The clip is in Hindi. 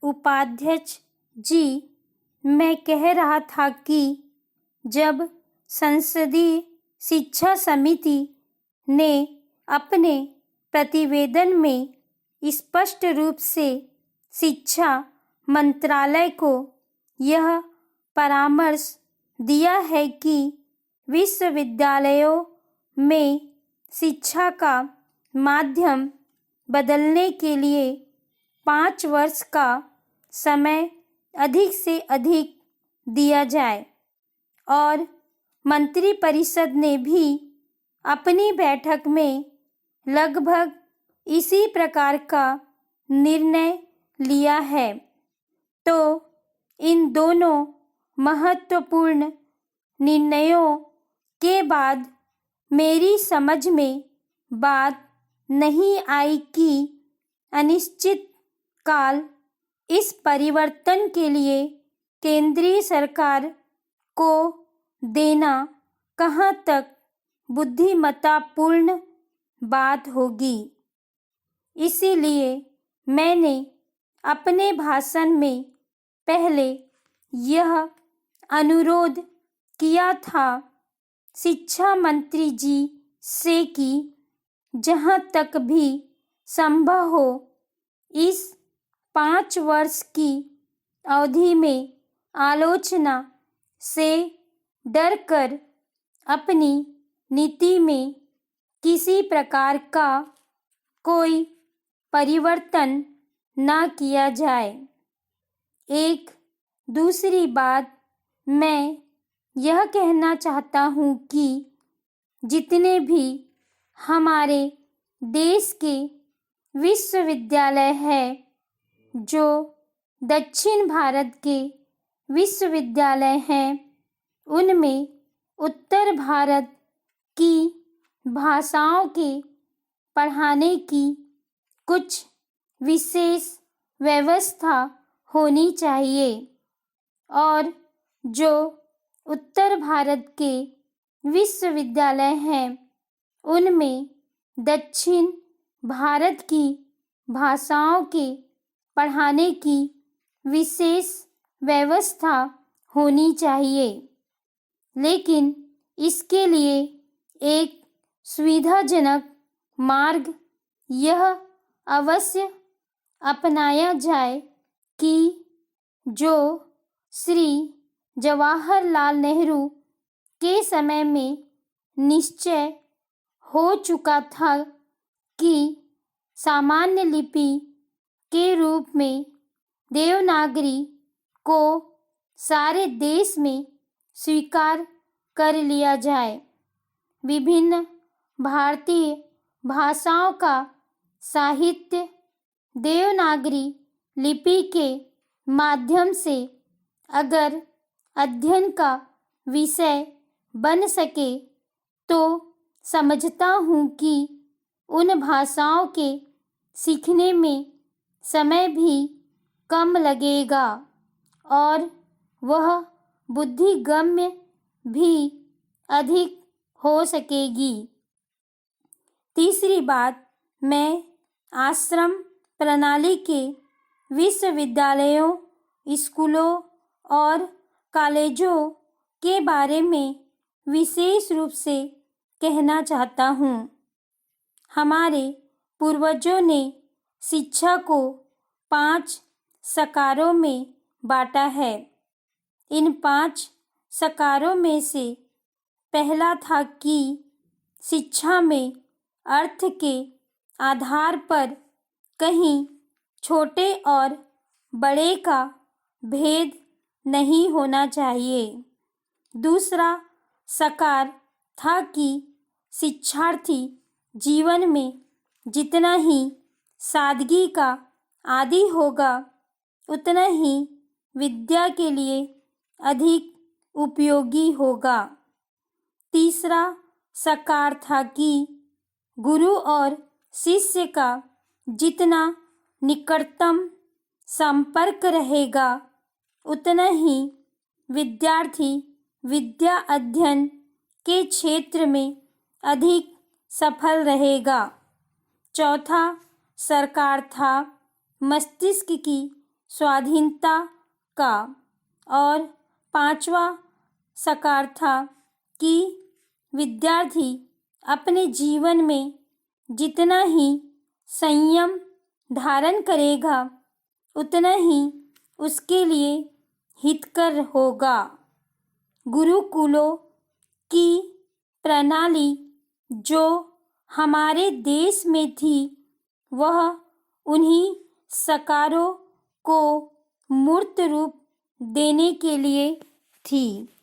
उपाध्यक्ष जी, मैं कह रहा था कि जब संसदीय शिक्षा समिति ने अपने प्रतिवेदन में स्पष्ट रूप से शिक्षा मंत्रालय को यह परामर्श दिया है कि विश्वविद्यालयों में शिक्षा का माध्यम बदलने के लिए 5 वर्ष का समय अधिक से अधिक दिया जाए, और मंत्रिपरिषद ने भी अपनी बैठक में लगभग इसी प्रकार का निर्णय लिया है, तो इन दोनों महत्वपूर्ण निर्णयों के बाद मेरी समझ में बात नहीं आई कि अनिश्चित काल इस परिवर्तन के लिए केंद्रीय सरकार को देना कहाँ तक बुद्धिमत्तापूर्ण बात होगी। इसीलिए मैंने अपने भाषण में पहले यह अनुरोध किया था शिक्षा मंत्री जी से कि जहाँ तक भी संभव हो इस 5 वर्ष की अवधि में आलोचना से डरकर अपनी नीति में किसी प्रकार का कोई परिवर्तन न किया जाए। एक दूसरी बात मैं यह कहना चाहता हूँ कि जितने भी हमारे देश के विश्वविद्यालय हैं, जो दक्षिण भारत के विश्वविद्यालय हैं, उनमें उत्तर भारत की भाषाओं के पढ़ाने की कुछ विशेष व्यवस्था होनी चाहिए, और जो उत्तर भारत के विश्वविद्यालय हैं उनमें दक्षिण भारत की भाषाओं के पढ़ाने की विशेष व्यवस्था होनी चाहिए। लेकिन इसके लिए एक सुविधाजनक मार्ग यह अवश्य अपनाया जाए कि जो श्री जवाहरलाल नेहरू के समय में निश्चय हो चुका था कि सामान्य लिपि के रूप में देवनागरी को सारे देश में स्वीकार कर लिया जाए। विभिन्न भारतीय भाषाओं का साहित्य देवनागरी लिपि के माध्यम से अगर अध्ययन का विषय बन सके तो समझता हूँ कि उन भाषाओं के सीखने में समय भी कम लगेगा और वह बुद्धिगम्य भी अधिक हो सकेगी। तीसरी बात, मैं आश्रम प्रणाली के विश्वविद्यालयों, स्कूलों और कॉलेजों के बारे में विशेष रूप से कहना चाहता हूँ। हमारे पूर्वजों ने शिक्षा को 5 सकारों में बांटा है। इन 5 सकारों में से पहला था कि शिक्षा में अर्थ के आधार पर कहीं छोटे और बड़े का भेद नहीं होना चाहिए। दूसरा सकार था कि शिक्षार्थी जीवन में जितना ही सादगी का आदी होगा उतना ही विद्या के लिए अधिक उपयोगी होगा। तीसरा सकार था कि गुरु और शिष्य का जितना निकटतम संपर्क रहेगा उतना ही विद्यार्थी विद्या अध्ययन के क्षेत्र में अधिक सफल रहेगा। चौथा सरकार था मस्तिष्क की स्वाधीनता का। और पांचवा साकार था कि विद्यार्थी अपने जीवन में जितना ही संयम धारण करेगा उतना ही उसके लिए हितकर होगा। गुरुकुलों की प्रणाली जो हमारे देश में थी वह उन्हीं सकारों को मूर्त रूप देने के लिए थी।